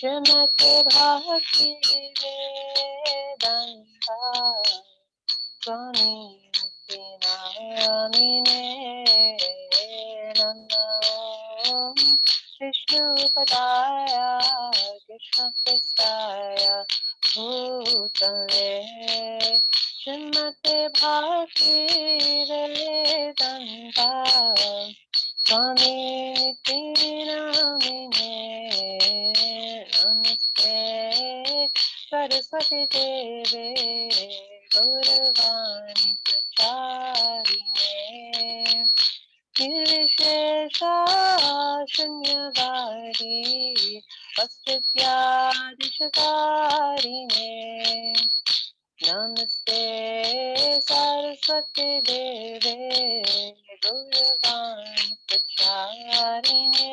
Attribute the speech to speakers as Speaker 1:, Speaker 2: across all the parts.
Speaker 1: Shrimati Bhakti Vedanta Swami Nityanamine Namo Vishnu Padaya Krishna Prestaya Bhutale Shrimati Bhakti Vedanta Swami Nityanamine Namaste Saraswati Deve Gauravani Pracharine Nirvishesha Shunyavadi Vastutyadishakarine Namaste Saraswati Deve Gauravani Pracharine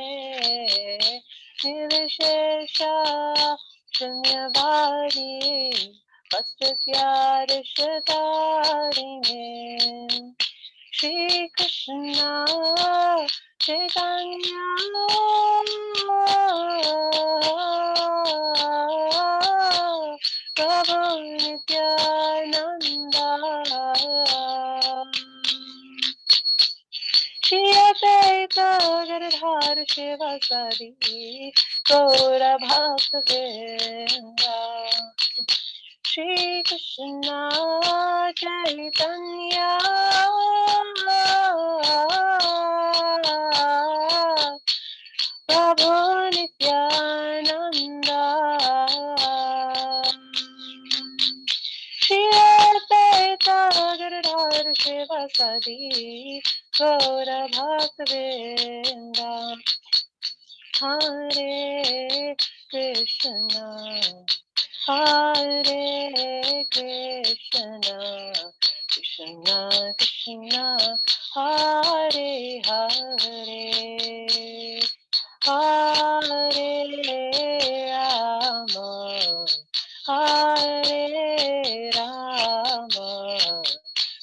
Speaker 1: Nirvishesha Shunyavadi Vastutyadishakarine Shri Krishna Chaitanya Prabhu Nityananda Shri Advaita Gadadhar Shivasadi Gaura Bhakta Shri Krishna Chaitanya Prabhu Nityananda Shri Advaita Gadadhar Shivasadi Gaura Bhakta Hare Krishna Hare Krishna, Krishna Krishna, Hare Hare, Hare Rama, Hare Rama,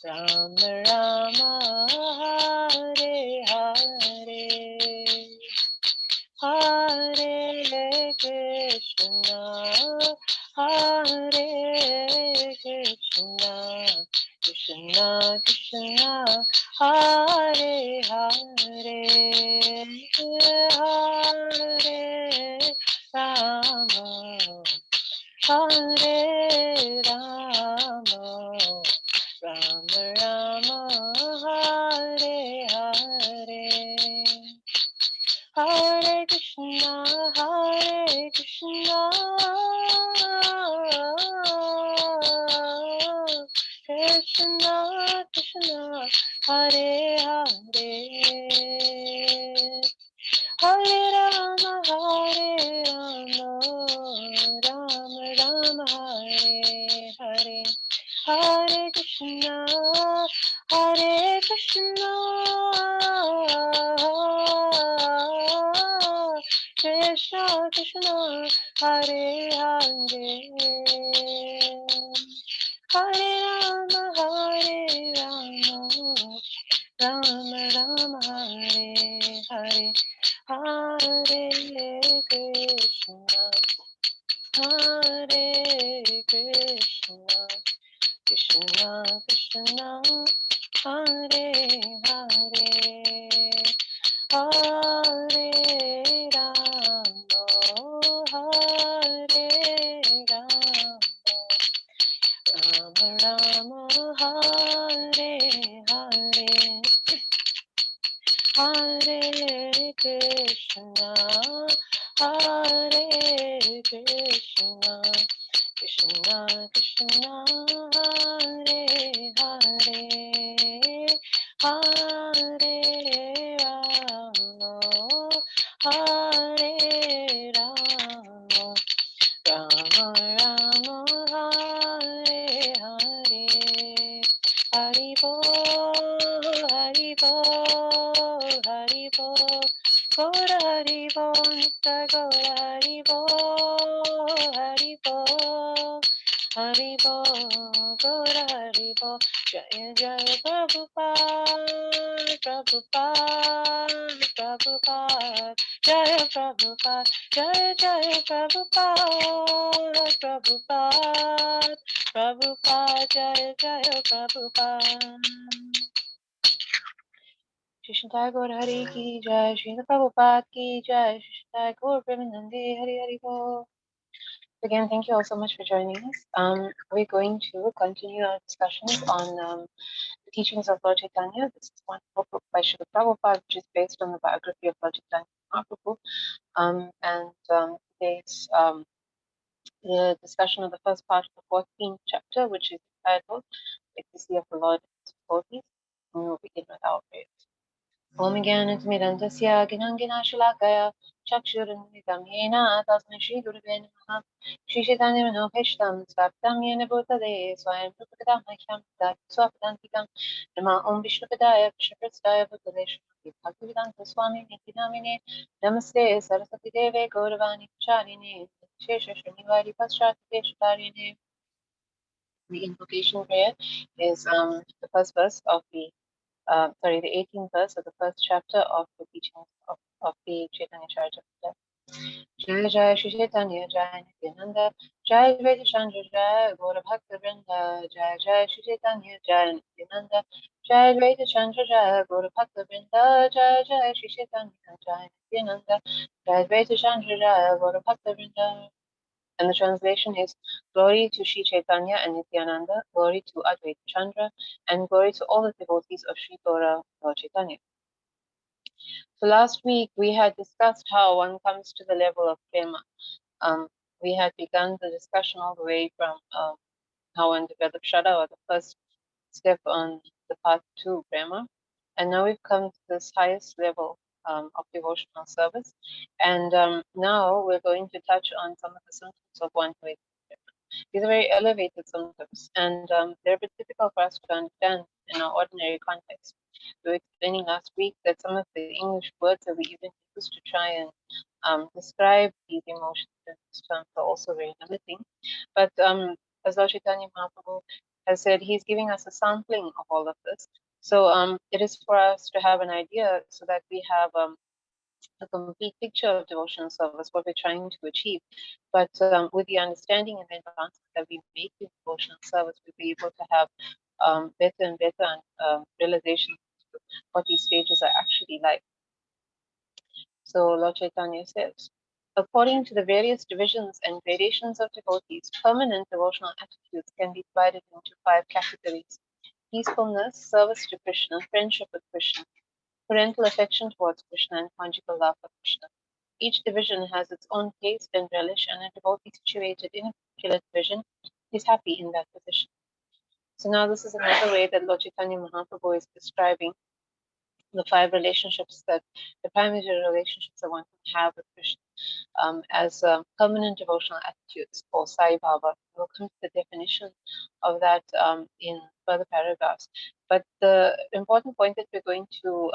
Speaker 1: Rama Rama, Hare Hare. Hare Krishna, Hare Krishna, Krishna Krishna, Hare Hare, Hare Rama, Hare Rama, Rama Rama, Hare Hare. Hare Krishna, Hare Krishna, Krishna Krishna, Hare Hare, Hare Rama, Hare Rama, Rama Rama, Hare Hare, Hare Krishna, Hare Krishna, Krishna Krishna, Hare Hare, Hare Rama, Hare Rama, Rama Rama, Hare Hare, Hare Krishna, Hare Krishna, Krishna Krishna, Hare Hare, Hare Rama, Hare Rama, Rama Rama, Hare Hare, Hare Krishna, Hare Krishna, Krishna Krishna, Hare Hare, Hare Rama, Hare Rama, Rama Rama, Hare Hare, Haribo, Haribo, Haribo, Gaura Haribo, Nitya Gaura Haribo, Haribo, Haribo, Gaura Haribo, Jaya Jaya Prabhupada, Prabhupada, Prabhupada, Jaya Prabhupada, Jaya Jaya Prabhupada, Prabhupada, Prabhupada, Jaya Jaya Prabhupada. Shri Gaur Hari Ki Jai, Shri Prabhupada Ki Jai, Shri Gaur Premanande Hari Hari Bo. Again, thank you all so much for joining us. We're going to continue our discussions on the teachings of Lord Chaitanya. This is one book by Srila Prabhupada, which is based on the biography of Lord Chaitanya Mahaprabhu. Today's the discussion of the first part of the 14th chapter, which is entitled Ecstacy of the Lord and His Devotees. And we will begin with our prayers. Om Gyanatmirandasya Ginanginashilakaya Chakshurunmitam Yena Tasmai Shri Gurave Namaha Shri Chaitanya Manobhishtam Swaptam Yena Bhutale Swayam Prabhupada Mahyam Swapadantikam Nama Om Vishnupadaya Vishnuprastaya Bhutale Shri Bhaktivedanta Swami Nitinamine Namaste Saraswati Deve Gauravani Charine Shesha Shunivari Paschati Deshatarine. The invocation prayer is the first verse of the 18th verse of the first chapter of the teachings of the Chaitanya Charitamrita. Jai Jai Shri Chaitanya Jai Nityananda Jai Advaita Chandra Jai Gaura Bhakta Vrinda Jai Jai Shri Chaitanya Jai Nityananda Jai Advaita Chandra Jai Gaura Bhakta Vrinda Jai Jai Shri Chaitanya Jai Nityananda Jai Advaita Chandra Jai Gaura Bhakta Vrinda. And the translation is glory to Sri Chaitanya and Nityananda, glory to Advaita Chandra, and glory to all the devotees of Sri Gaura Lord Chaitanya. So last week we had discussed how one comes to the level of prema. We had begun the discussion all the way from how one develops Shraddha, or the first step on the path to prema. And now we've come to this highest level of devotional service. And now we're going to touch on some of the symptoms of one who is prema. These are very elevated symptoms, and they're a bit difficult for us to understand in our ordinary context. We were explaining last week that some of the English words that we even use to try and describe these emotions in these terms are also very limiting. But as Lord Chaitanya Mahaprabhu has said, he's giving us a sampling of all of this. So it is for us to have an idea so that we have a complete picture of devotional service, what we're trying to achieve. But with the understanding and the advances that we make in devotional service, we'll be able to have better and better realization of what these stages are actually like. So Lord Chaitanya says, according to the various divisions and gradations of devotees, permanent devotional attitudes can be divided into 5 categories: peacefulness, service to Krishna, friendship with Krishna, parental affection towards Krishna, and conjugal love for Krishna. Each division has its own taste and relish, and a devotee situated in a particular division is happy in that position. So now this is another way that Lord Chaitanya Mahaprabhu is describing the 5 relationships, that the primary relationships that one can have with Krishna as permanent devotional attitudes, or Sai Baba. We'll come to the definition of that in further paragraphs. But the important point that we're going to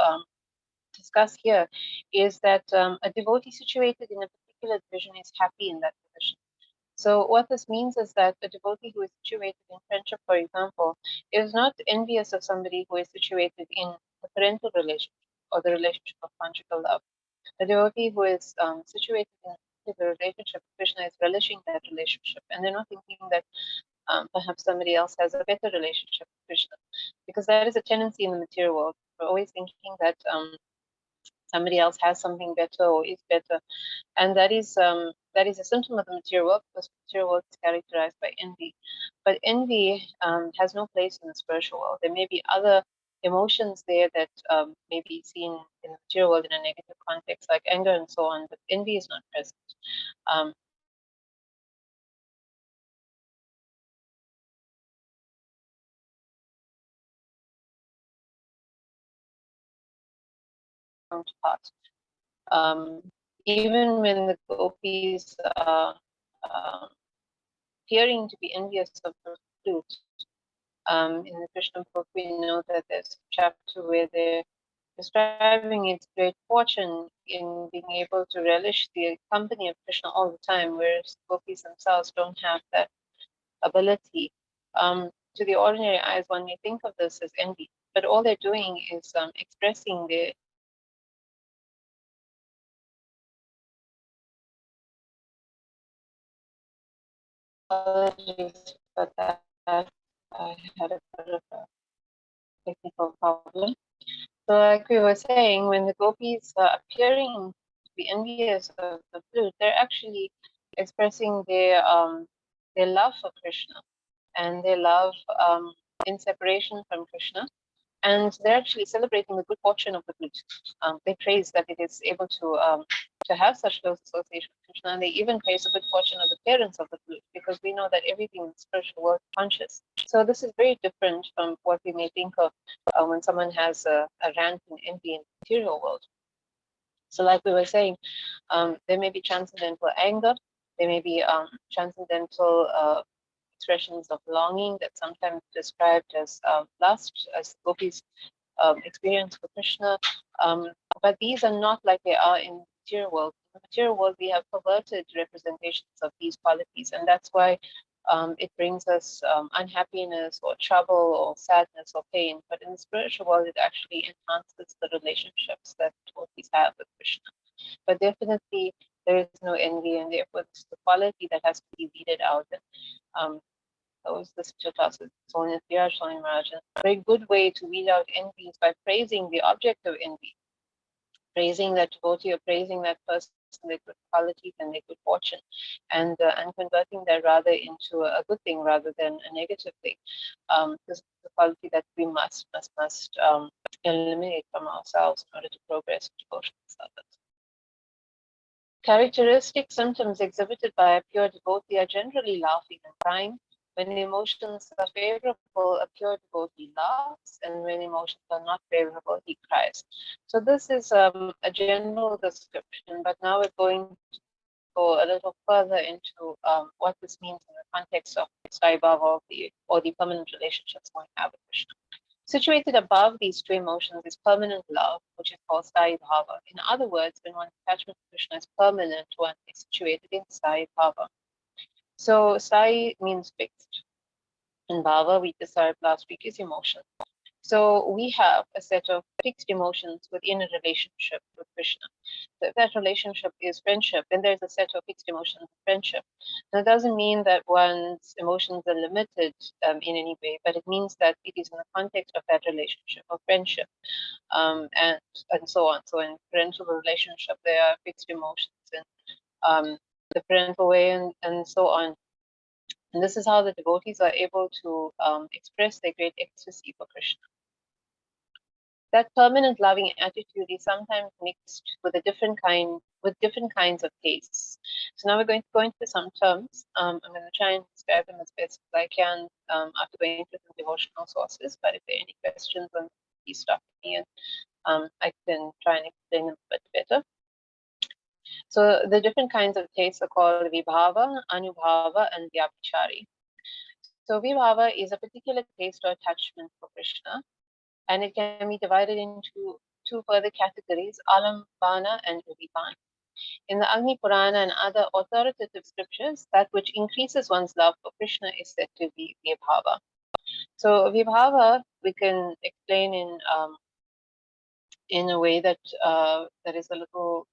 Speaker 1: discuss here is that a devotee situated in a particular division is happy in that division. So what this means is that a devotee who is situated in friendship, for example, is not envious of somebody who is situated in the parental relationship or the relationship of conjugal love. A devotee who is situated in the relationship with Krishna is relishing that relationship, and they're not thinking that perhaps somebody else has a better relationship with Krishna, because that is a tendency in the material world. We're always thinking that somebody else has something better or is better, and that is a symptom of the material world, because the material world is characterized by envy. But envy has no place in the spiritual world. There may be other emotions there that may be seen in the material world in a negative context, like anger and so on, but envy is not present. Counterpart. Even when the gopis are appearing to be envious of the flute, in the Krishna book, we know that there's a chapter where they're describing its great fortune in being able to relish the company of Krishna all the time, whereas gopis themselves don't have that ability. To the ordinary eyes, one may think of this as envy. but all they're doing is expressing their apologies for that. I had a bit of a technical problem. So, like we were saying, when the gopis are appearing to be envious of the flute, they're actually expressing their love for Krishna and their love in separation from Krishna. And they're actually celebrating the good fortune of the flute. They praise that it is able to have such close association with Krishna, and they even praise the good fortune of the parents of the flute, because we know that everything in the spiritual world is conscious. So this is very different from what we may think of when someone has a rant and envy in the material world. So, like we were saying, there may be transcendental anger, there may be transcendental expressions of longing that sometimes described as lust, as gopis experience for Krishna. But these are not like they are in the material world. In the material world, we have perverted representations of these qualities, and that's why it brings us unhappiness or trouble or sadness or pain. But in the spiritual world, it actually enhances the relationships that devotees have with Krishna. But definitely, there is no envy, and therefore, it's the quality that has to be weeded out. And those the spiritual classes, Sonia Viraj, Sonia Maharaj. A very good way to weed out envy is by praising the object of envy, praising that devotee or praising that person, their good qualities and their good fortune, and converting that rather into a good thing rather than a negative thing. This is the quality that we must eliminate from ourselves in order to progress in devotional service. Characteristic symptoms exhibited by a pure devotee are generally laughing and crying. When emotions are favorable, a pure devotee laughs, and when emotions are not favorable, he cries. So this is a general description, but now we're going to go a little further into what this means in the context of Sai Bhava or the permanent relationships one have with Krishna. Situated above these two emotions is permanent love, which is called Sai Bhava. In other words, when one's attachment to Krishna is permanent, one is situated in Sai Bhava. So Sai means fixed, and Bhava, we described last week, is emotion. So we have a set of fixed emotions within a relationship with Krishna. So if that relationship is friendship, then there's a set of fixed emotions of friendship. Now, it doesn't mean that one's emotions are limited in any way, but it means that it is in the context of that relationship of friendship, and so on. So in parental relationship, there are fixed emotions in the parental way, and so on. And this is how the devotees are able to express their great ecstasy for Krishna. That permanent loving attitude is sometimes mixed with different kinds of tastes. So now we're going to go into some terms. I'm going to try and describe them as best as I can after going through some devotional sources. But if there are any questions, then please stop me and I can try and explain them a bit better. So the different kinds of tastes are called Vibhava, Anubhava, and Vyabhichari. So Vibhava is a particular taste or attachment for Krishna, and it can be divided into two further categories, Alambana and Udipana. In the Agni Purana and other authoritative scriptures, that which increases one's love for Krishna is said to be Vibhava. So Vibhava we can explain in a way that that is a little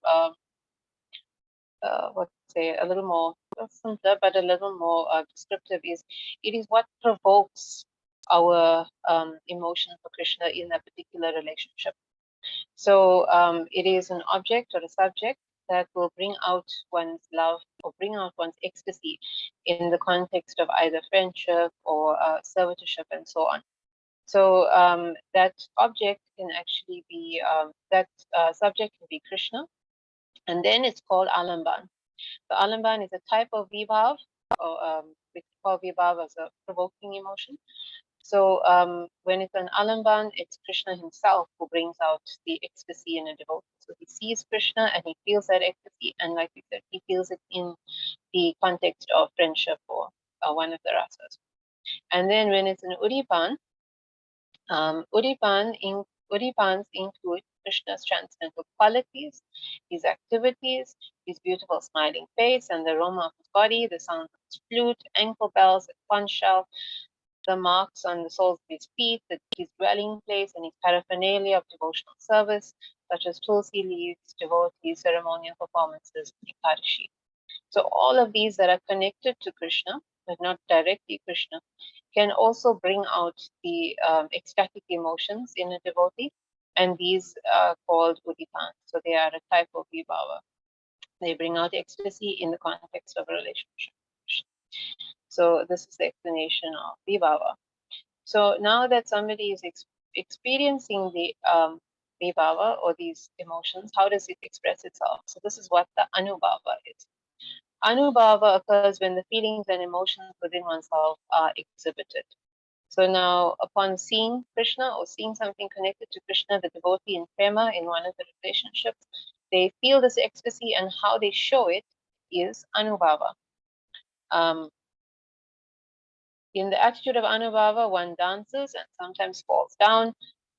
Speaker 1: a little more simpler, but a little more descriptive. It is what provokes our emotion for Krishna in that particular relationship. So it is an object or a subject that will bring out one's love or bring out one's ecstasy in the context of either friendship or servitorship and so on. So that object can actually be, that subject can be Krishna, and then it's called Alamban. So Alamban is a type of vibhav, or we call vibhav as a provoking emotion. So when it's an Alamban, it's Krishna himself who brings out the ecstasy in a devotee. So he sees Krishna and he feels that ecstasy, and like we said, he feels it in the context of friendship or one of the rasas. And then when it's an Udipan, Udipans include Krishna's transcendental qualities, his activities, his beautiful smiling face and the aroma of his body, the sound of his flute, ankle bells, conch shell, the marks on the soles of his feet, his dwelling place, and his paraphernalia of devotional service, such as tulsi leaves, devotees, ceremonial performances, Ekadashi. So all of these that are connected to Krishna, but not directly Krishna, can also bring out the ecstatic emotions in a devotee, and these are called uditans. So they are a type of vibhava. They bring out ecstasy in the context of a relationship. So this is the explanation of vibhava. So now that somebody is experiencing the vibhava or these emotions, how does it express itself? So this is what the anubhava is. Anubhava occurs when the feelings and emotions within oneself are exhibited. So now, upon seeing Krishna or seeing something connected to Krishna, the devotee in Prema, in one of the relationships, they feel this ecstasy, and how they show it is Anubhava. In the attitude of Anubhava, one dances and sometimes falls down,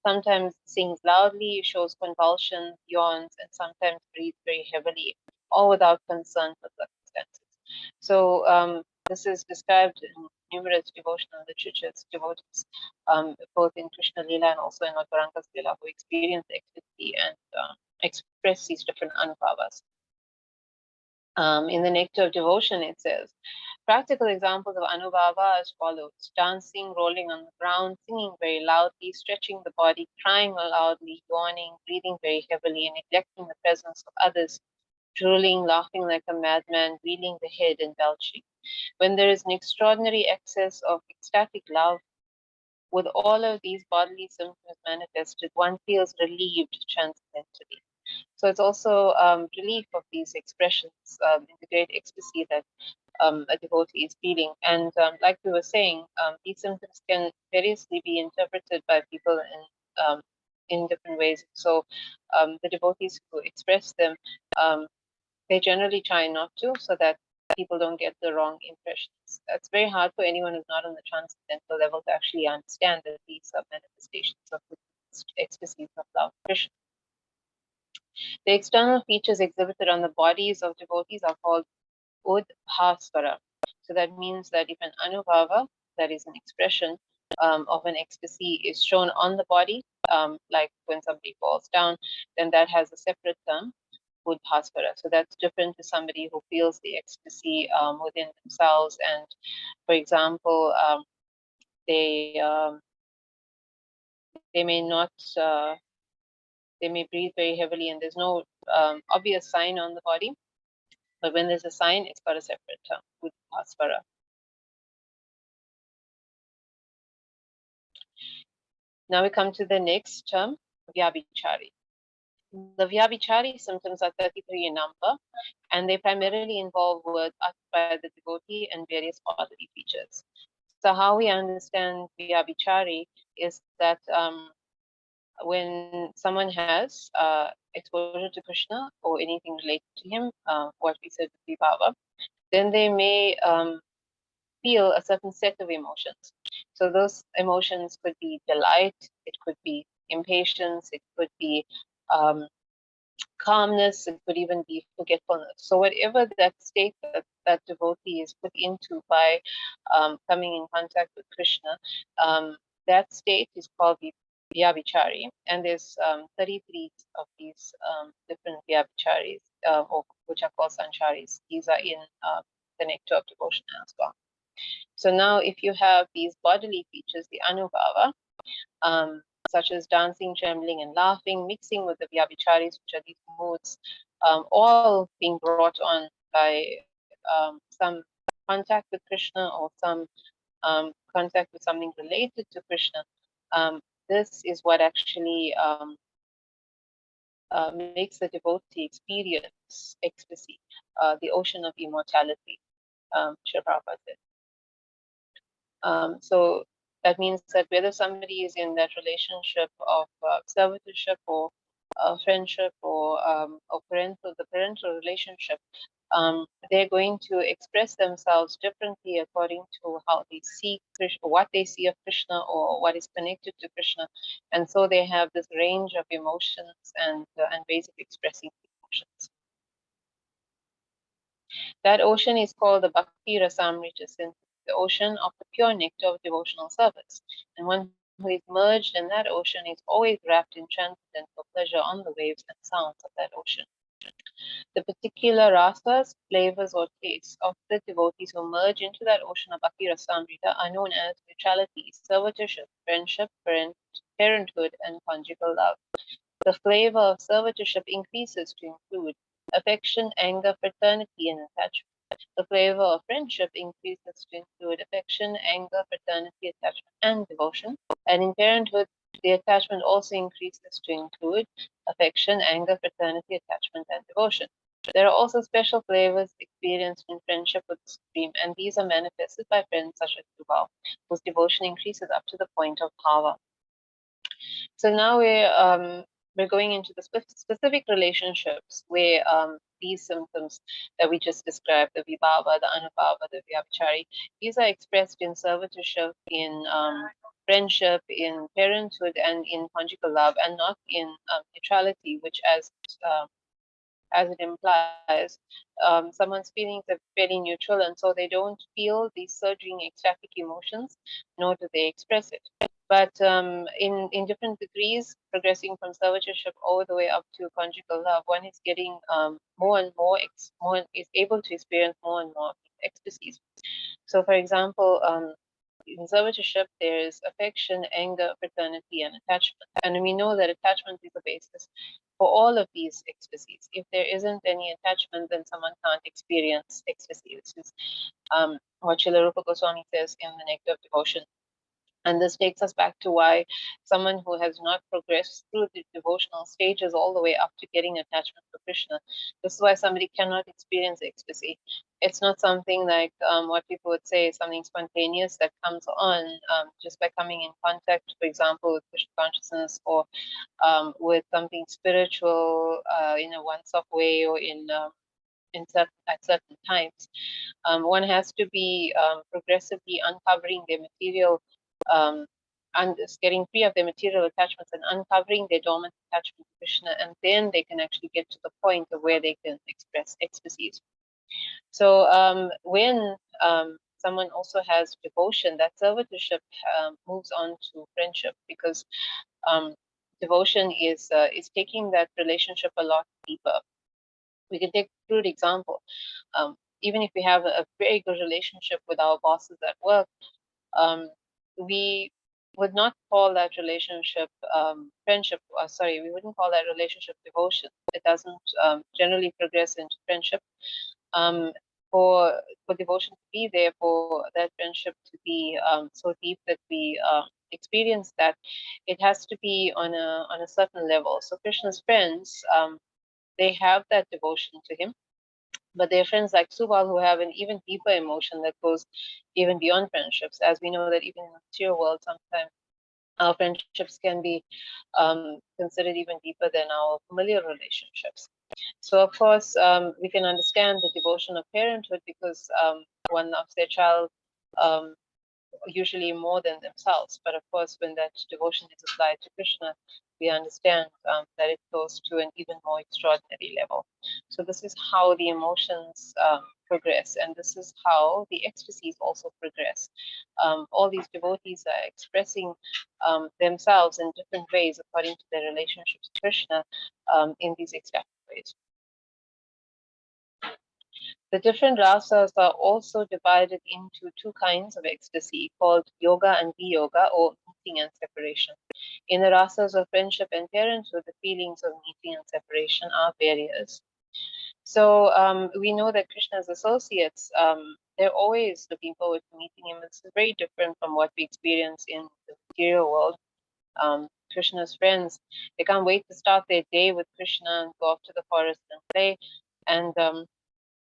Speaker 1: sometimes sings loudly, shows convulsions, yawns, and sometimes breathes very heavily, all without concern for circumstances. So this is described in numerous devotional literatures, devotees, both in Krishna Lila and also in Madhuranga's Lila, who experience ecstasy and express these different anubhavas. In the Nectar of Devotion, it says, practical examples of anubhava are as follows: dancing, rolling on the ground, singing very loudly, stretching the body, crying loudly, yawning, breathing very heavily, and neglecting the presence of others, drooling, laughing like a madman, wheeling the head, and belching. When there is an extraordinary excess of ecstatic love, with all of these bodily symptoms manifested, one feels relieved transcendently. So it's also relief of these expressions in the great ecstasy that a devotee is feeling. And like we were saying, these symptoms can variously be interpreted by people in different ways. So the devotees who express them, they generally try not to, so that people don't get the wrong impressions. It's very hard for anyone who's not on the transcendental level to actually understand that these are manifestations of the ecstasies of love, Krishna. The external features exhibited on the bodies of devotees are called udhasvara. So that means that if an anubhava, that is an expression of an ecstasy, is shown on the body, like when somebody falls down, then that has a separate term, udhasvara. So that's different to somebody who feels the ecstasy within themselves. And for example, they they may not they may breathe very heavily, and there's no obvious sign on the body. But when there's a sign, it's got a separate term, udhasvara. Now we come to the next term, vyabhichari. The vyabhichari symptoms are 33 in number, and they primarily involve words uttered by the devotee and various bodily features. So how we understand vyabhichari is that when someone has exposure to Krishna or anything related to him, what we said with vibhava, then they may feel a certain set of emotions. So those emotions could be delight, it could be impatience, it could be calmness, it could even be forgetfulness. So whatever that state that devotee is put into by coming in contact with Krishna, that state is called vyabhichari, and there's 33 of these different vyabhicharis, which are called sancharis. These are in the Nectar of Devotion as well. So now if you have these bodily features, the anubhava, such as dancing, trembling, and laughing, mixing with the vyabhicharis, which are these moods, all being brought on by some contact with Krishna or some contact with something related to Krishna. This is what actually makes the devotee experience ecstasy, the ocean of immortality, Srila Prabhupada said. So that means that whether somebody is in that relationship of servitorship or friendship or the parental relationship, they're going to express themselves differently according to how they see Krishna, what they see of Krishna, or what is connected to Krishna, and so they have this range of emotions and ways of expressing emotions. That ocean is called the Bhakti Rasamrita the ocean of the pure nectar of devotional service, and one who is merged in that ocean is always wrapped in transcendental pleasure on the waves and sounds of that ocean. The particular rasas, flavors, or tastes of the devotees who merge into that ocean of Bhakti Rasamrita are known as neutrality, servitorship, friendship, parenthood, and conjugal love. The flavor of servitorship increases to include affection, anger, fraternity, and attachment. The flavor of friendship increases to include affection, anger, fraternity, attachment, and devotion. And in parenthood, the attachment also increases to include affection, anger, fraternity, attachment, and devotion. There are also special flavors experienced in friendship with the Supreme, and these are manifested by friends such as Subal, whose devotion increases up to the point of bhava. So now we're going into the specific relationships where these symptoms that we just described, the vibhava, the anubhava, the vyabhichari, these are expressed in servitorship, in friendship, in parenthood, and in conjugal love, and not in neutrality, which as it implies, someone's feelings are very neutral, and so they don't feel these surging ecstatic emotions, nor do they express it. But in different degrees, progressing from servitorship all the way up to conjugal love, one is getting more and more, is able to experience more and more ecstasies. So, for example, in servitorship, there is affection, anger, fraternity, and attachment. And we know that attachment is the basis for all of these ecstasies. If there isn't any attachment, then someone can't experience ecstasy. This is what Srila Rupa Goswami says in the Nectar of Devotion. And this takes us back to why someone who has not progressed through the devotional stages all the way up to getting attachment to Krishna, this is why somebody cannot experience ecstasy. It's not something like what people would say, something spontaneous that comes on just by coming in contact, for example, with Krishna consciousness, or with something spiritual in a once-off way, or at certain times. One has to be progressively uncovering their material, and getting free of their material attachments and uncovering their dormant attachment to Krishna, and then they can actually get to the point of where they can express ecstasies. So when someone also has devotion, that servitorship moves on to friendship, because devotion is taking that relationship a lot deeper. We can take a crude example. Even if we have a very good relationship with our bosses at work, we would not call that relationship friendship. Sorry, we wouldn't call that relationship devotion. It doesn't generally progress into friendship. For devotion to be there, for that friendship to be so deep that we experience that, it has to be on a certain level. So Krishna's friends, they have that devotion to him, but there are friends like Subal who have an even deeper emotion that goes even beyond friendships. As we know that even in the material world, sometimes our friendships can be considered even deeper than our familial relationships. So, of course, we can understand the devotion of parenthood, because one loves their child usually more than themselves. But of course, when that devotion is applied to Krishna, we understand that it goes to an even more extraordinary level. So this is how the emotions progress, and this is how the ecstasies also progress. All these devotees are expressing themselves in different ways according to their relationships to Krishna in these ecstatic ways. The different rasas are also divided into two kinds of ecstasy, called yoga and viyoga, or meeting and separation. In the rasas of friendship and parenthood, the feelings of meeting and separation are various. So we know that Krishna's associates, they're always looking forward to meeting him. This is very different from what we experience in the material world. Krishna's friends, they can't wait to start their day with Krishna and go off to the forest and play. And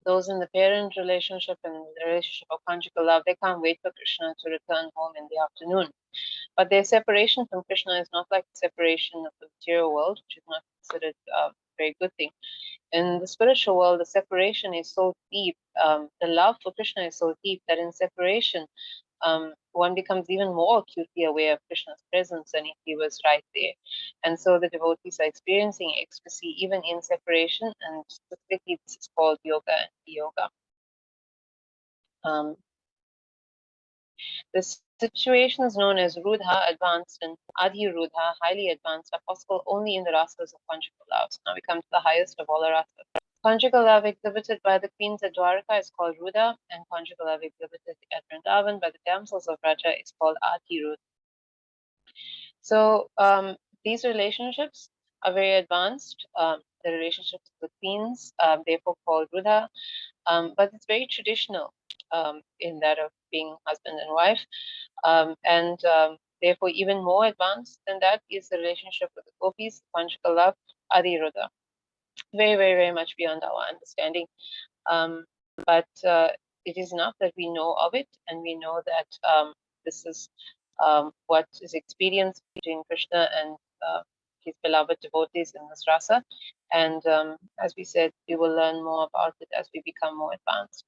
Speaker 1: those in the parent relationship and the relationship of conjugal love, they can't wait for Krishna to return home in the afternoon. But their separation from Krishna is not like the separation of the material world, which is not considered a very good thing. In the spiritual world, the separation is so deep, the love for Krishna is so deep that in separation, one becomes even more acutely aware of Krishna's presence than if he was right there. And so the devotees are experiencing ecstasy even in separation, and specifically this is called yoga and yoga. The situation is known as Rudha, advanced, and Adi Rudha, highly advanced, are possible only in the rasas of conjugal love. So now we come to the highest of all the rasas. Conjugal love exhibited by the queens at Dwarka is called Rudha, and conjugal love exhibited at Vrindavan by the damsels of Raja is called Adi Rudha. So these relationships are very advanced. The relationships with the queens, therefore called Rudha, but it's very traditional in that of being husband and wife. And therefore, even more advanced than that is the relationship with the gopis, conjugal love, Adi Rudha. Very, very, very much beyond our understanding. But it is enough that we know of it, and we know that this is what is experienced between Krishna and his beloved devotees in this rasa. And as we said, we will learn more about it as we become more advanced.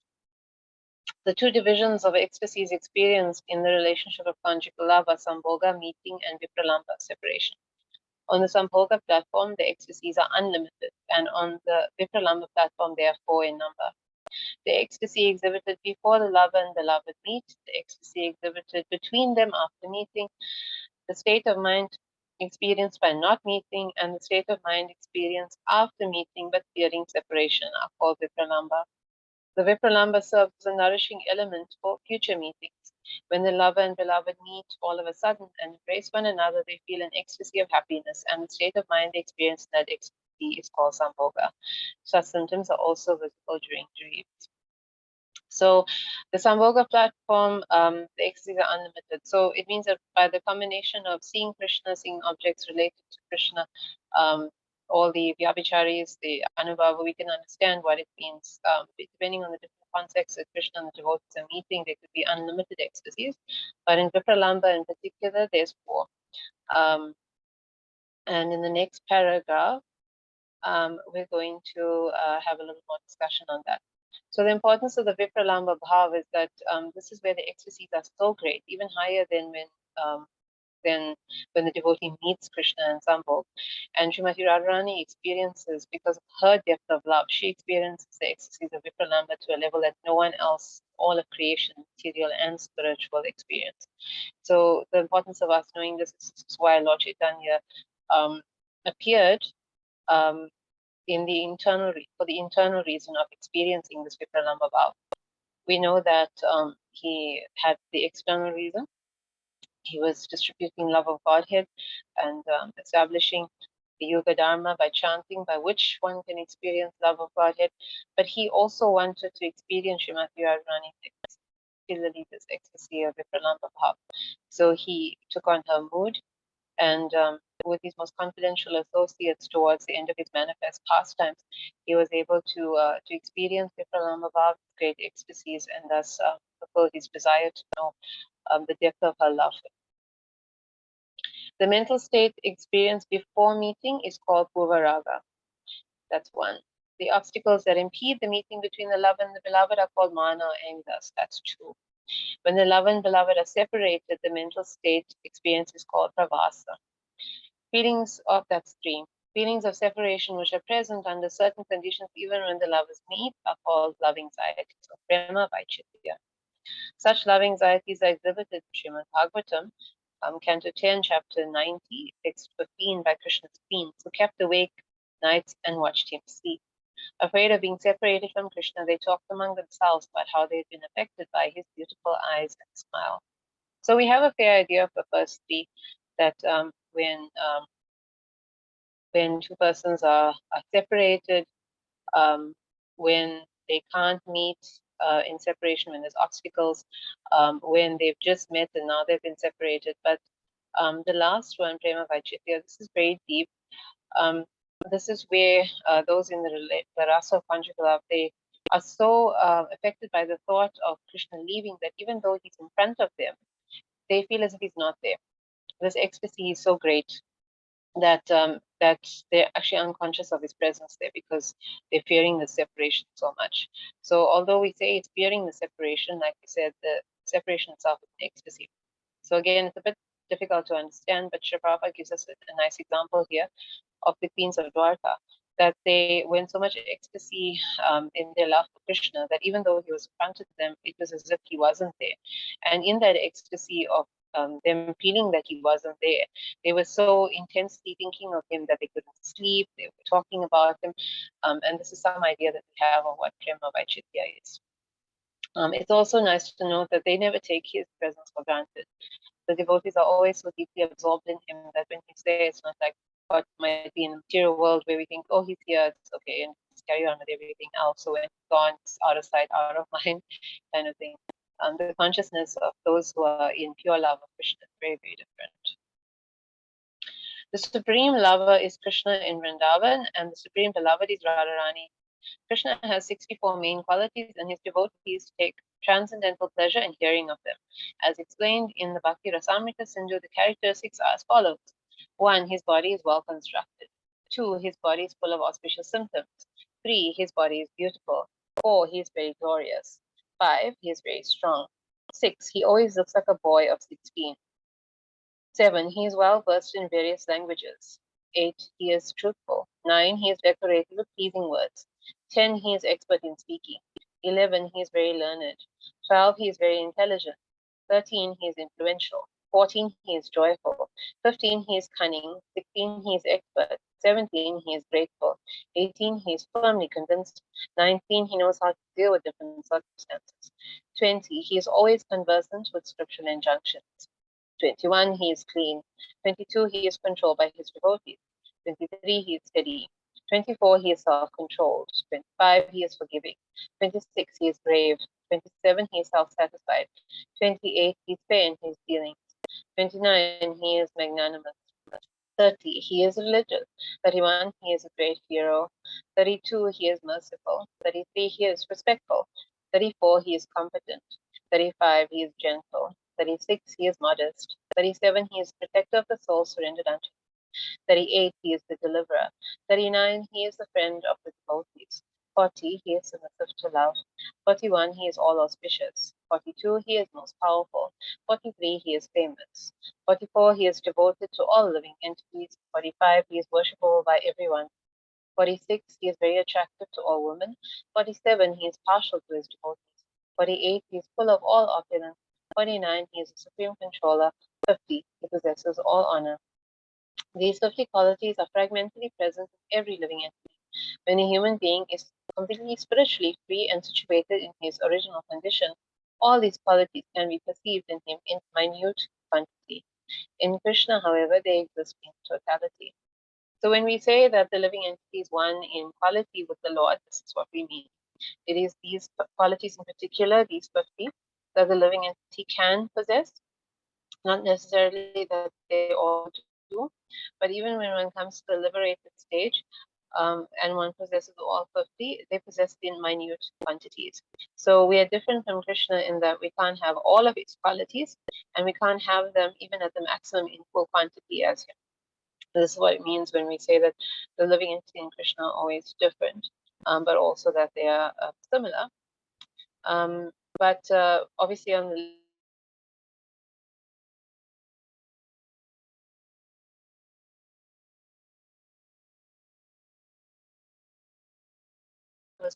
Speaker 1: The two divisions of ecstasies experienced in the relationship of conjugal love are Sambhoga, meeting, and Vipralamba, separation. On the Sambhoga platform, the ecstasies are unlimited, and on the Vipralamba platform, they are four in number. The ecstasy exhibited before the lover and beloved meet, the ecstasy exhibited between them after meeting, the state of mind experienced by not meeting, and the state of mind experienced after meeting but fearing separation are called Vipralamba. The Vipralamba serves as a nourishing element for future meetings. When the lover and beloved meet all of a sudden and embrace one another, they feel an ecstasy of happiness, and the state of mind they experience in that ecstasy is called Sambhoga. Such symptoms are also visible during dreams. So the Sambhoga platform, the ecstasies are unlimited. So it means that by the combination of seeing Krishna, seeing objects related to Krishna, all the Vyabhicharis, the Anubhava, we can understand what it means. Depending on the different contexts that Krishna and the devotees are meeting, there could be unlimited ecstasies. But in Vipralamba in particular, there's four. And in the next paragraph, we're going to have a little more discussion on that. So the importance of the Vipralamba Bhav is that this is where the ecstasies are so great, even higher than when the devotee meets Krishna and Sambhog. And Srimati Radharani experiences, because of her depth of love, she experiences the ecstasies of Vipralamba to a level that no one else, all of creation, material and spiritual, experience. So the importance of us knowing this is why Lord Chaitanya appeared in the for the internal reason of experiencing this Vipralamba Bhav. We know that he had the external reason. He was distributing love of Godhead and establishing the Yoga Dharma by chanting, by which one can experience love of Godhead. But he also wanted to experience Srimati Radharani's ecstasy, particularly this ecstasy of Vipralamba Bhav. So he took on her mood, and with his most confidential associates towards the end of his manifest pastimes, he was able to experience Vipralamba Bhav, great ecstasies, and thus fulfill his desire to know the depth of her love. The mental state experienced before meeting is called Purvaraga. That's one. The obstacles that impede the meeting between the lover and the beloved are called mana or angas. That's two. When the lover and beloved are separated, the mental state experience is called pravasa. Feelings of that stream. Feelings of separation which are present under certain conditions even when the lovers meet are called love anxieties or prema vaichyatya. Such love anxieties are exhibited in Srimad Bhagavatam, Canto 10, Chapter 90, text 15 by Krishna's queens who kept awake nights and watched him sleep. Afraid of being separated from Krishna, they talked among themselves about how they had been affected by his beautiful eyes and smile. So we have a fair idea of the first three, that when two persons are separated, when they can't meet in separation, when there's obstacles, when they've just met and now they've been separated. But the last one, Prema Vaichyatya, this is very deep. This is where those in the rasa of conjugal love, they are so affected by the thought of Krishna leaving that even though he's in front of them, they feel as if he's not there. This ecstasy is so great that they're actually unconscious of his presence there because they're fearing the separation so much. So although we say it's fearing the separation, like we said, the separation itself is an ecstasy. So again, it's a bit difficult to understand, but Sri Prabhupada gives us a nice example here of the queens of Dwarka. that they were in so much ecstasy in their love for Krishna that even though he was in front of them, it was as if he wasn't there. And in that ecstasy of them feeling that he wasn't there, they were so intensely thinking of him that they couldn't sleep. They were talking about him, and this is some idea that we have of what Prema Vaitshitya is. It's also nice to note that they never take his presence for granted. The devotees are always so deeply absorbed in him that when he's there, it's not like what might be in a material world where we think, oh, he's here, it's okay, and just carry on with everything else. So when he's gone, it's out of sight, out of mind, kind of thing. The consciousness of those who are in pure love of Krishna is very, very different. The supreme lover is Krishna in Vrindavan, and the supreme beloved is Radharani. Krishna has 64 main qualities, and his devotees take transcendental pleasure in hearing of them. As explained in the Bhakti Rasamrita Sindhu, the characteristics are as follows. 1. His body is well constructed. 2. His body is full of auspicious symptoms. 3. His body is beautiful. 4. He is very glorious. 5. He is very strong. 6. He always looks like a boy of 16. 7. He is well versed in various languages. 8. He is truthful. 9. He is decorated with pleasing words. 10. He is expert in speaking. 11. He is very learned. 12. He is very intelligent. 13. He is influential. 14. He is joyful. 15. He is cunning. 16. He is expert. 17. He is grateful. 18. He is firmly convinced. 19. He knows how to deal with different circumstances. 20. He is always conversant with scriptural injunctions. 21. He is clean. 22. He is controlled by his devotees. 23. He is steady. 24. He is self-controlled. 25. He is forgiving. 26. He is brave. 27. He is self-satisfied. 28. He is fair in his dealings. 29. He is magnanimous. 30. He is religious. 31. He is a great hero. 32. He is merciful. 33. He is respectful. 34. He is competent. 35. He is gentle. 36. He is modest. 37. He is protector of the soul surrendered unto him. 38. He is the deliverer. 39. He is the friend of the devotees. 40. He is submissive to love. 41. He is all auspicious. 42. He is most powerful. 43. He is famous. 44. He is devoted to all living entities. 45. He is worshipable by everyone. 46. He is very attractive to all women. 47. He is partial to his devotees. 48. He is full of all opulence. 49. He is a supreme controller. 50. He possesses all honor. These 50 qualities are fragmentally present in every living entity. When a human being is completely spiritually free and situated in his original condition, all these qualities can be perceived in him in minute quantity. In Krishna, however, they exist in totality. So when we say that the living entity is one in quality with the Lord, this is what we mean. It is these qualities in particular, these 50, that the living entity can possess, not necessarily that they all do, but even when one comes to the liberated stage, and one possesses all 50, they possess it in minute quantities. So we are different from Krishna in that we can't have all of his qualities, and we can't have them even at the maximum in full quantity as him. This is what it means when we say that the living entity and Krishna are always different, but also that they are similar. But obviously on the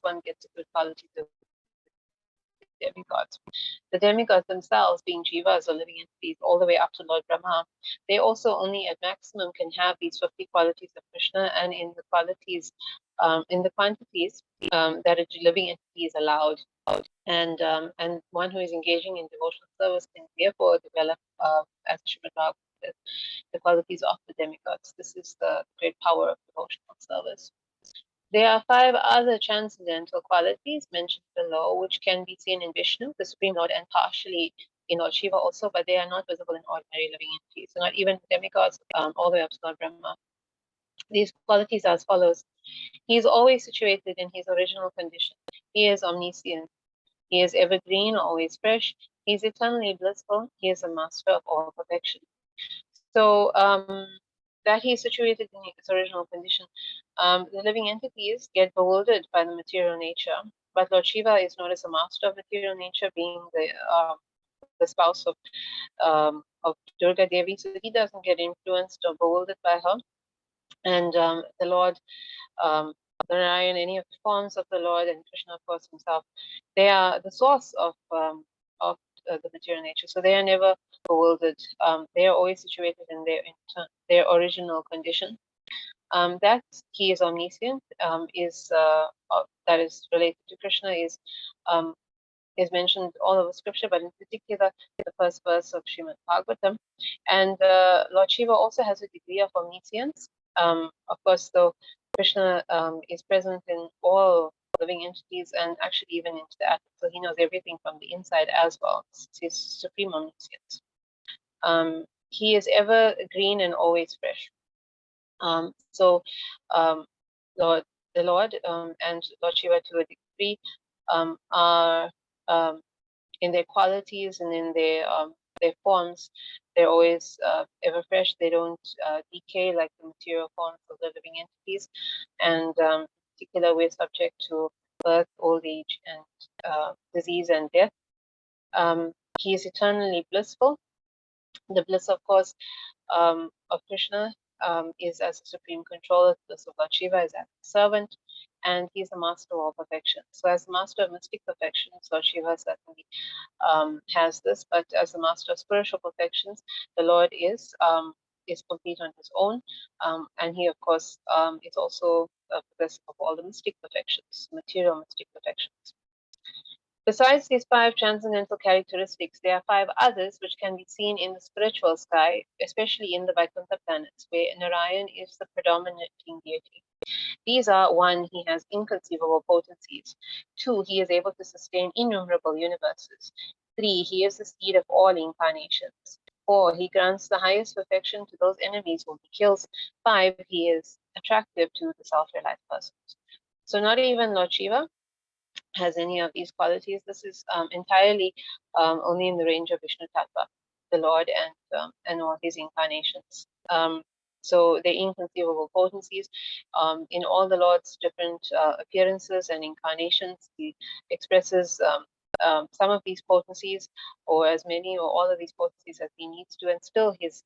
Speaker 1: one gets a good quality of demigods. The demigods themselves, being jivas or living entities, all the way up to Lord Brahma, they also only at maximum can have these 50 qualities of Krishna, and in the qualities, in the quantities that a living entity is allowed. And one who is engaging in devotional service can therefore develop, as Srimad Bhagavatam says, the qualities of the demigods. This is the great power of devotional service. There are 5 other transcendental qualities mentioned below, which can be seen in Vishnu, the Supreme Lord, and partially in Lord Shiva also, but they are not visible in ordinary living entities. So not even demigods, all the way up to Lord Brahma. These qualities are as follows. He is always situated in his original condition. He is omniscient. He is evergreen, always fresh. He is eternally blissful. He is a master of all perfection. So that he is situated in his original condition. The living entities get bewildered by the material nature, but Lord Shiva is known as a master of material nature, being the spouse of Durga Devi, so he doesn't get influenced or bewildered by her. And the Lord, Narayan, any of the forms of the Lord, and Krishna, of course, himself, they are the source of the material nature. So they are never bewildered. They are always situated in their original condition. That he is omniscient that is related to Krishna um, is mentioned all over scripture, but in particular the first verse of Srimad Bhagavatam. And Lord Shiva also has a degree of omniscience. Of course, though Krishna is present in all living entities and actually even into the atoms, so he knows everything from the inside as well. It's his supreme omniscience. He is ever green and always fresh. So Lord, the Lord and Lord Shiva to a degree are in their qualities and in their forms. They're always ever fresh. They don't decay like the material forms of the living entities. And in particular, we're subject to birth, old age, and disease and death. He is eternally blissful. The bliss, of course, of Krishna is as a supreme controller, the bliss of Lord Shiva is as a servant, and he's the master of all perfection. So as the master of mystic perfection, Lord Shiva certainly has this, but as the master of spiritual perfections, the Lord is complete on his own, and he, of course, is also possessed of all the mystic perfections, material mystic perfections. Besides these 5 transcendental characteristics, there are 5 others which can be seen in the spiritual sky, especially in the Vaikuntha planets, where Narayan is the predominating deity. These are: 1, he has inconceivable potencies; 2, he is able to sustain innumerable universes; 3, he is the seed of all incarnations; 4, he grants the highest perfection to those enemies whom he kills; 5, he is attractive to the self-realized persons. So not even Lord Shiva has any of these qualities. This is entirely only in the range of Vishnu Tattva, the Lord, and all his incarnations. So the inconceivable potencies in all the Lord's different appearances and incarnations, he expresses some of these potencies, or as many or all of these potencies as he needs to, and still his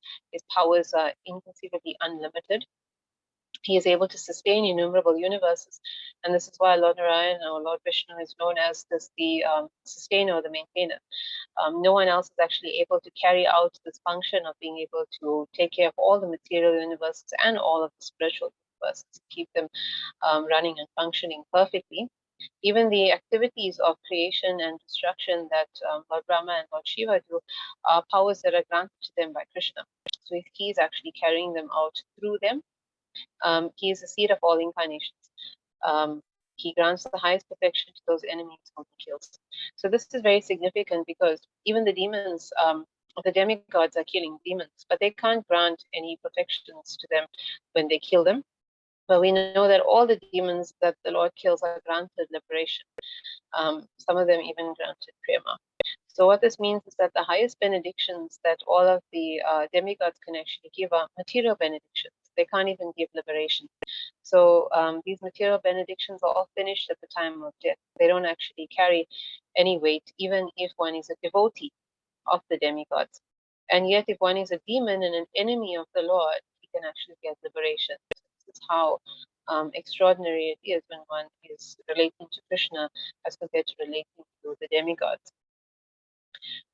Speaker 1: powers are inconceivably unlimited. He is able to sustain innumerable universes, and this is why Lord Narayan or Lord Vishnu is known as the sustainer, the maintainer. No one else is actually able to carry out this function of being able to take care of all the material universes and all of the spiritual universes, keep them running and functioning perfectly. Even the activities of creation and destruction that Lord Brahma and Lord Shiva do are powers that are granted to them by Krishna. So he is actually carrying them out through them. He is the seed of all incarnations. He grants the highest perfection to those enemies whom he kills. So this is very significant because even the demons, the demigods are killing demons, but they can't grant any perfections to them when they kill them. But we know that all the demons that the Lord kills are granted liberation. Some of them even granted prema. So what this means is that the highest benedictions that all of the demigods can actually give are material benedictions. They can't even give liberation. So these material benedictions are all finished at the time of death. They don't actually carry any weight, even if one is a devotee of the demigods. And yet, if one is a demon and an enemy of the Lord, he can actually get liberation. This is how extraordinary it is when one is relating to Krishna as compared to relating to the demigods.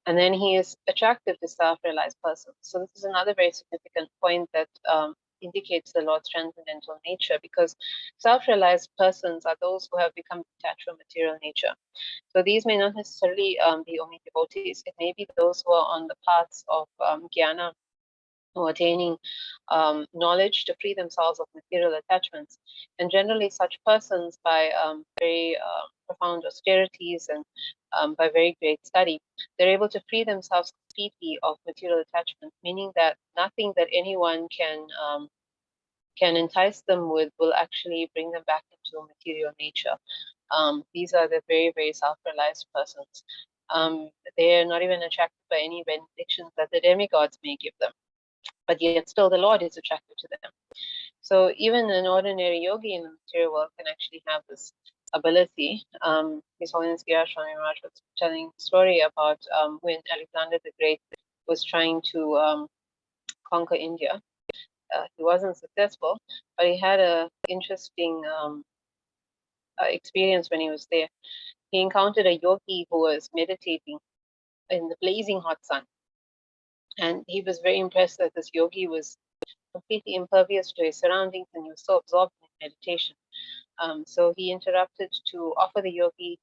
Speaker 1: And then he is attractive to self-realized persons. So this is another very significant point that indicates the Lord's transcendental nature, because self-realized persons are those who have become detached from material nature. So these may not necessarily be only devotees. It may be those who are on the paths of jnana, who are attaining knowledge to free themselves of material attachments. And generally, such persons, by very profound austerities and by very great study, they're able to free themselves completely of material attachment, meaning that nothing that anyone can entice them with will actually bring them back into material nature. These are the very, very self-realized persons. They are not even attracted by any benedictions that the demigods may give them, but yet still the Lord is attracted to them. So even an ordinary yogi in the material world can actually have this ability. His Holiness Giriraj Swami Maharaj was telling a story about when Alexander the Great was trying to conquer India. he wasn't successful, but he had a interesting experience when he was there. He encountered a yogi who was meditating in the blazing hot sun, and he was very impressed that this yogi was completely impervious to his surroundings and he was so absorbed in meditation. So he interrupted to offer the yogi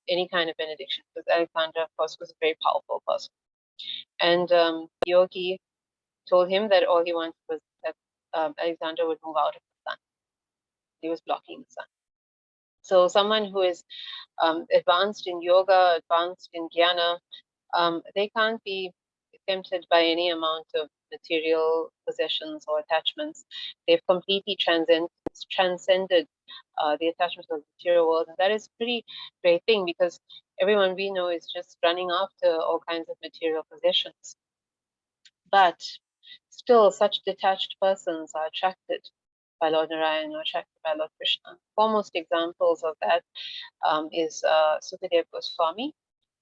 Speaker 1: any kind of benediction, because Alexander, of course, was a very powerful person. And yogi told him that all he wanted was that Alexander would move out of the sun. He was blocking the sun. So someone who is advanced in yoga, advanced in jnana, they can't be tempted by any amount of material possessions or attachments. They've completely transcended the attachments of the material world. And that is a pretty great thing, because everyone we know is just running after all kinds of material possessions. But still, such detached persons are attracted by Lord Narayan or attracted by Lord Krishna. Foremost examples of that is Sukadeva Goswami,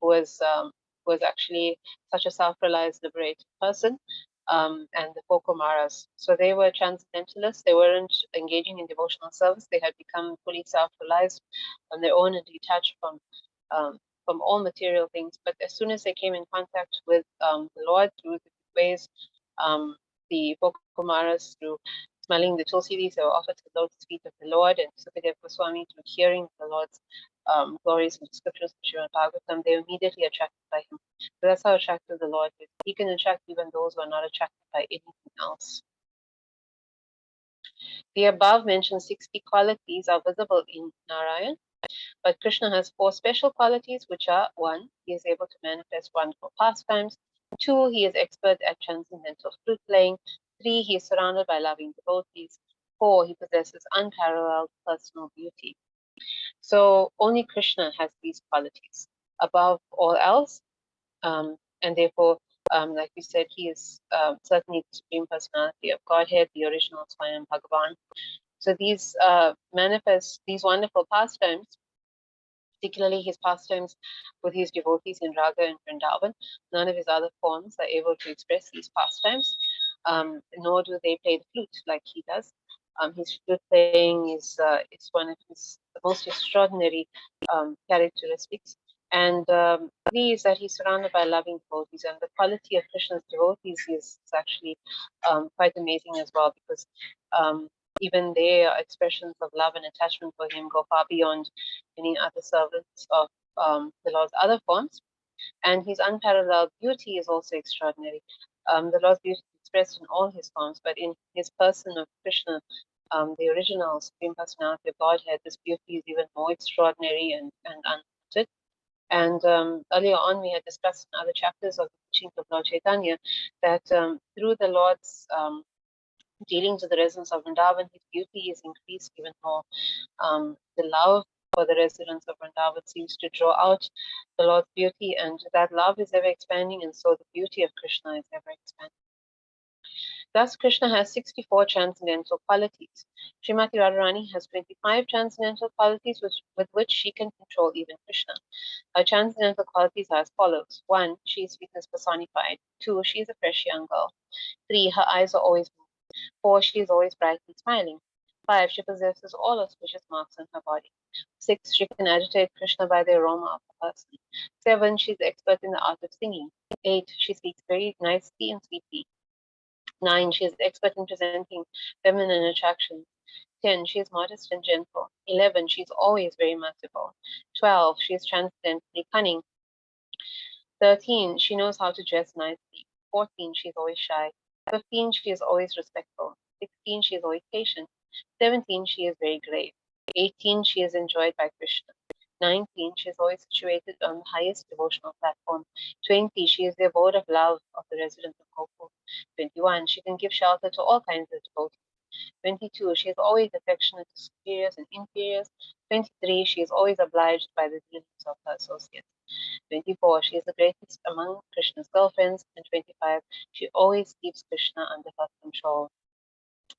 Speaker 1: who was actually such a self-realized, liberated person, and the four Kumaras. So they were transcendentalists. They weren't engaging in devotional service. They had become fully self-realized on their own and detached from all material things. But as soon as they came in contact with the Lord through the ways, the four Kumaras, through smelling the tulsi leaves that were offered to the lotus feet of the Lord, and Sukadeva Goswami through hearing the Lord's glories and descriptions of Srimad Bhagavatam, they were immediately attracted by him. So that's how attractive the Lord is. He can attract even those who are not attracted by anything else. The above mentioned 60 qualities are visible in Narayan, but Krishna has 4 special qualities, which are: 1, he is able to manifest wonderful pastimes; 2, he is expert at transcendental flute playing; 3, he is surrounded by loving devotees; 4, he possesses unparalleled personal beauty. So only Krishna has these qualities above all else, and therefore, like we said, he is certainly the Supreme Personality of Godhead, the original Swayam Bhagavan. So these these wonderful pastimes, particularly his pastimes with his devotees in Raga and Vrindavan. None of his other forms are able to express these pastimes, nor do they play the flute like he does. His flute playing is one of his most extraordinary characteristics. And three is that he's surrounded by loving devotees, and the quality of Krishna's devotees is actually quite amazing as well, because even their expressions of love and attachment for him go far beyond any other servants of the Lord's other forms. And his unparalleled beauty is also extraordinary. The Lord's beauty is expressed in all his forms, but in his person of Krishna, the original Supreme Personality of Godhead, this beauty is even more extraordinary and unlimited. And earlier on, we had discussed in other chapters of the teachings of Lord Chaitanya that through the Lord's dealings with the residents of Vrindavan, his beauty is increased even more. The love for the residents of Vrindavan seems to draw out the Lord's beauty, and that love is ever expanding, and so the beauty of Krishna is ever expanding. Thus, Krishna has 64 transcendental qualities. Srimati Radharani has 25 transcendental qualities with which she can control even Krishna. Her transcendental qualities are as follows. 1, she is sweetness personified. 2, she is a fresh young girl. 3, her eyes are always moving. 4, she is always brightly smiling. 5, she possesses all auspicious marks on her body. 6, she can agitate Krishna by the aroma of a person. 7, she is expert in the art of singing. 8, she speaks very nicely and sweetly. 9, she is expert in presenting feminine attractions. 10, she is modest and gentle. 11, she is always very merciful. 12, she is transcendently cunning. 13, she knows how to dress nicely. 14, she is always shy. 15, she is always respectful. 16, she is always patient. 17, she is very grave. 18, she is enjoyed by Krishna. 19, she is always situated on the highest devotional platform. 20, she is the abode of love of the residents of Gokul. 21, she can give shelter to all kinds of devotees. 22, she is always affectionate to superiors and inferiors. 23, she is always obliged by the dealings of her associates. 24, she is the greatest among Krishna's girlfriends. And 25, she always keeps Krishna under her control.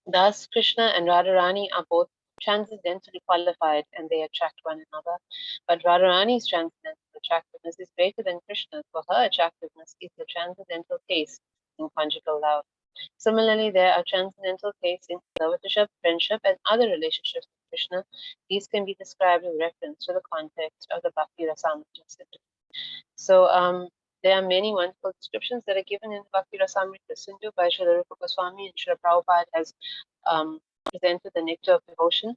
Speaker 1: Thus, Krishna and Radharani are both transcendentally qualified and they attract one another. But Radharani's transcendental attractiveness is greater than Krishna's, for her attractiveness is the transcendental taste in conjugal love. Similarly, there are transcendental tastes in conservatorship, friendship, and other relationships with Krishna. These can be described with reference to the context of the Bhakti Rasamrita Sindhu. So there are many wonderful descriptions that are given in the Bhakti Rasamrita Sindhu by Srila Rupa Goswami, and Srila Prabhupada has presented the nectar of devotion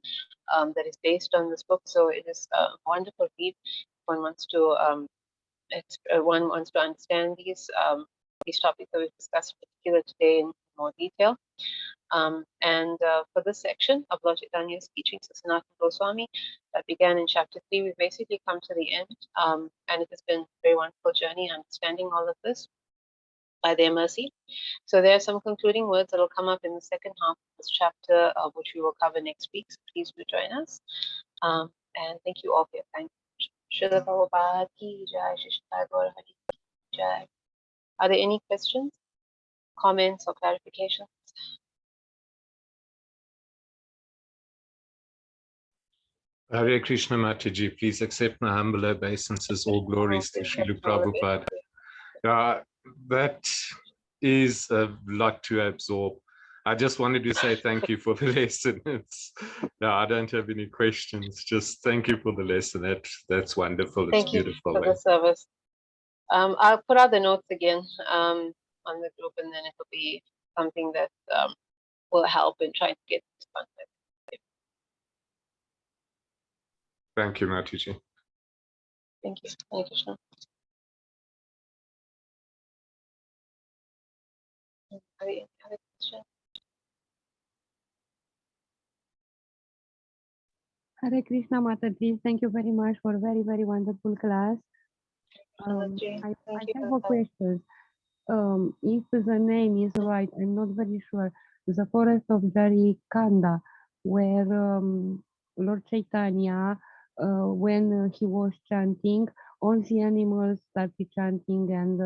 Speaker 1: that is based on this book. So it is a wonderful read. One wants to understand these topics that we've discussed particular today in more detail. And for this section of Lord Chaitanya's teachings of Sanatana Goswami that began in chapter 3, we've basically come to the end, and it has been a very wonderful journey understanding all of this by their mercy. So there are some concluding words that will come up in the second half of this chapter, which we will cover next week. So please do join us. And thank you all for your kind. Srila Prabhupada ki jai, Shishtai Gaura Hari ki jai. Are there any questions, comments, or clarifications?
Speaker 2: Hare Krishna Mataji, please accept my humble obeisances, all glories to Srila Prabhupada. That is a lot to absorb. I just wanted to say thank you for the lesson. I don't have any questions. Just thank you for the lesson. That's wonderful. It's beautiful.
Speaker 1: Thank you for the service. I'll put out the notes again on the group, and then it'll be something that will help in trying to get this content.
Speaker 2: Thank you, Mataji.
Speaker 1: Thank you. Hare Krishna. Are there any other questions?
Speaker 3: Hare Krishna Mataji, thank you very much for a very, very wonderful class. I have a question. If the name is right, I'm not very sure. The forest of Jarikanda, where Lord Chaitanya, when he was chanting, all the animals started chanting and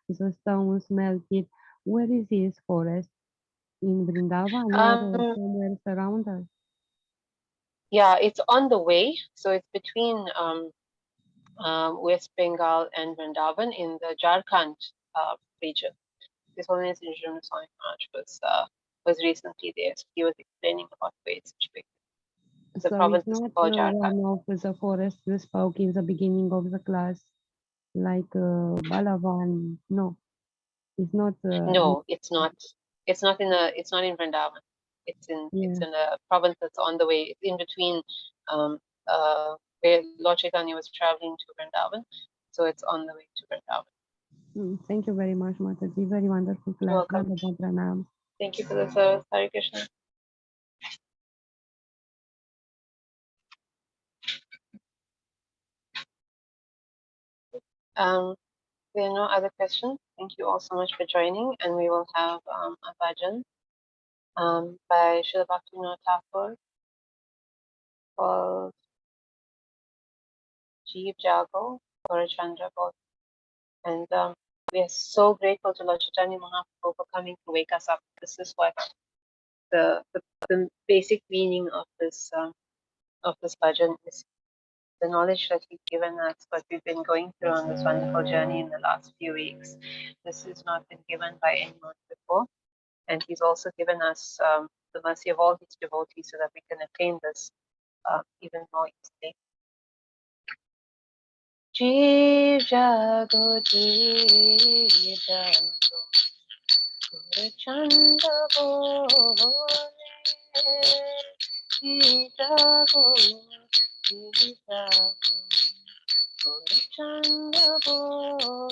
Speaker 3: the stones melted. Where is this forest? In Vrindavan or somewhere around us?
Speaker 1: Yeah, it's on the way. So it's between West Bengal and Vrindavan in the Jharkhand region. His Holiness Nrsimha Swami Maharaj was recently there. So he was explaining about where it's situated. The province
Speaker 3: is
Speaker 1: not called Jharkhand.
Speaker 3: One of the forests we spoke in the beginning of the class, like Balavan. No, it's not.
Speaker 1: No, it's not. It's not in the. It's not in Vrindavan. It's in a province that's on the way. It's in between where Lord Chaitanya was traveling to Vrindavan. So it's on the way to Vrindavan.
Speaker 3: Thank you very much, Mataji. Very wonderful class.
Speaker 1: Welcome. Thank you for the service. Hare Krishna. There are no other questions. Thank you all so much for joining, and we will have a bhajan by Srila Bhaktivinoda Thakur called Jeev Jago or Chandra Bol. And we are so grateful to Lord Chaitanya Mahaprabhu for coming to wake us up. This is what the basic meaning of this bhajan is. The knowledge that he's given us, what we've been going through on this wonderful journey in the last few weeks. This has not been given by anyone before. And he's also given us the mercy of all his devotees so that we can attain this even more easily. Jeev Jago, Jeev Jago, Chanda Bole, Jeev Jago, Jeev Jago, Chanda Bole,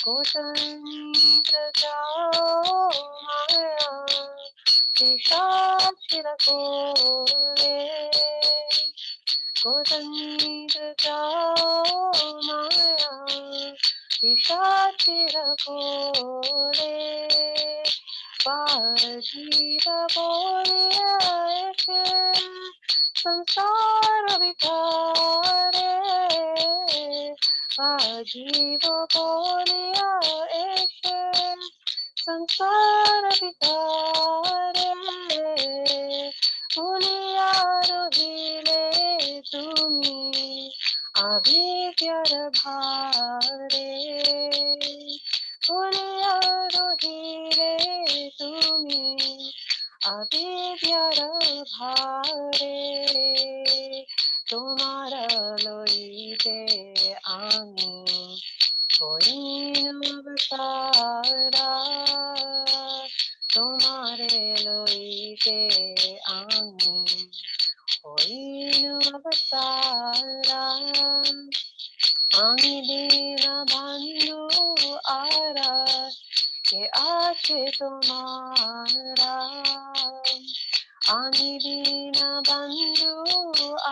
Speaker 1: Kotandra Jao Maya, Shashira Kole, Kotandra Jao Maya, Shashira Kole, Pajiva Kole Aike, Sansara Vitare, Pajiva Kole Aike, Sansara Vitare, Uniaro Hile Tumi, Avidyar Bhare, Uniaro রহিলে তুমি আবিদ্যার ভারে, তোমার লইতে আমি হইনু অবতারা, তোমারে লইতে আমি হইনু অবতারা। আমি দীন বন্ধু আরা, কে আছে তোমারা, আমি দীন বন্ধু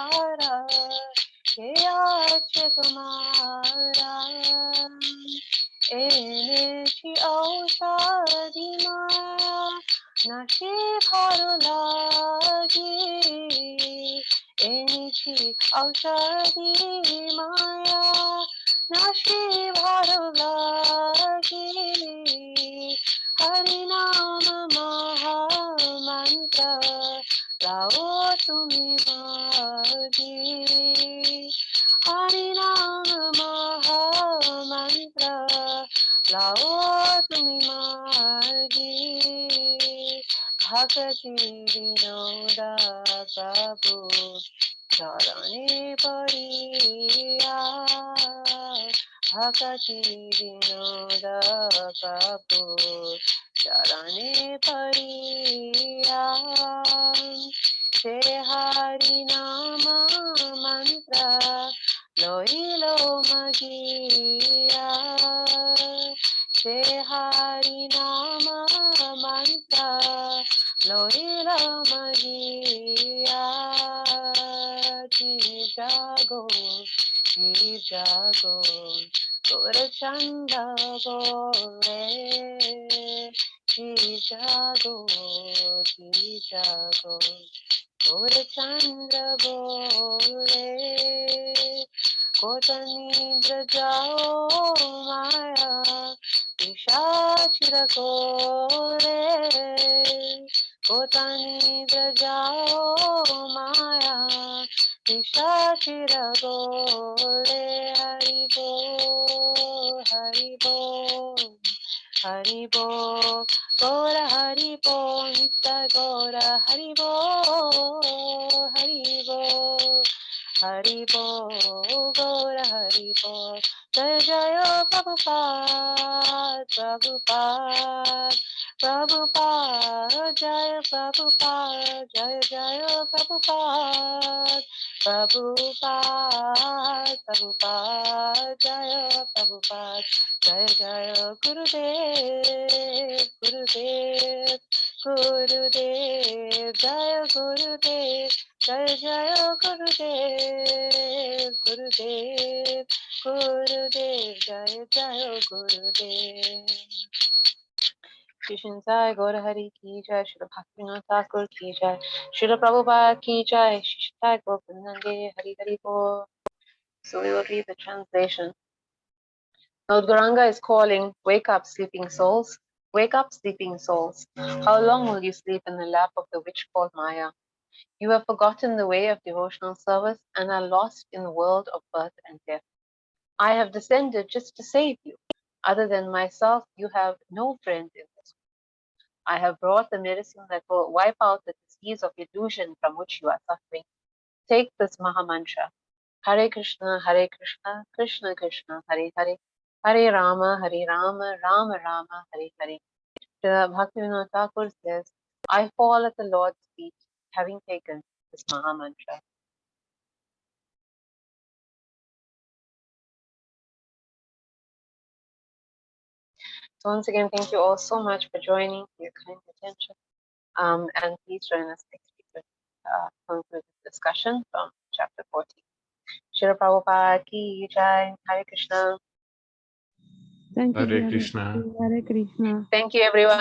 Speaker 1: আরা, কে আছে তোমারা। এনেছি ঔষধি মায়া, নাকি ভালো লাগে, এনেছি ঔষধি মায়া, নাকি ভালো লাগে। হরি নাম মহামন্ত্র লাও তুমি মাগে, হরি নাম মহামন্ত্র লাও তুমি মাগে। ভগতি বিনোদ প্রভু চরণে পড়িয়া, ভগতি বিনোদ প্রভু চরণে পড়িয়া। সে হরি নাম মন্ত্র লইল মগিয়া, সে হরি নাম মন্ত্র লইল মগিয়া। জীব জাগো, জীব জাগো, তোর চন্দ বলে, জীব জাগো, জীব জাগো, তোর চন্দ্র বলে। কোথ নিদ্র যাও মায়া পিশাচির কোলে, কোথ নিদ্র যাও মায়া পিশাচির কোলে। হরি বল, হরি বল, হরি বল, গৌর হরি বল, নিত্য গৌর হরি বল, হরি বল, হরি বল, গৌর হরি বল। জয় জয় প্রভুপাদ, প্রভুপাদ, প্রভুপাদ, জয় প্রভুপাদ, জয় জয় প্রভুপাদ, প্রভুপাদ, প্রভুপাদ, জয় প্রভুপাদ, জয় জয় গুরুদেব, গুরুদেব, গুরুদেব, জয় গুরুদেব, জয় জয় গুরুদেব, গুরুদেব, গুরুদেব, জয় জয় গুরুদেব। Krishna Jai, Gaura Hari ki jai, Srila Bhaktivinoda Thakur ki jai, Srila Prabhupada ki jai, Shishtai Gopinande Hari Hari Bol. So we will read the translation. Lord Gauranga is calling, wake up, sleeping souls. Wake up, sleeping souls. How long will you sleep in the lap of the witch called Maya? You have forgotten the way of devotional service and are lost in the world of birth and death. I have descended just to save you. Other than myself, you have no friend in this world. I have brought the medicine that will wipe out the disease of illusion from which you are suffering. Take this Mahamantra. Hare Krishna, Krishna Krishna, Hare Hare, Hare Rama, Rama Rama, Hare Hare. The Bhaktivinoda Thakur says, I fall at the Lord's feet, having taken this Mahamantra. So once again, thank you all so much for joining, for your kind attention. And please join us next week to conclude this discussion from chapter 14. Shri Prabhupada ki jai, Hare Krishna.
Speaker 3: Thank you,
Speaker 2: Hare
Speaker 3: dear.
Speaker 2: Krishna.
Speaker 3: Hare Krishna.
Speaker 1: Thank you, everyone.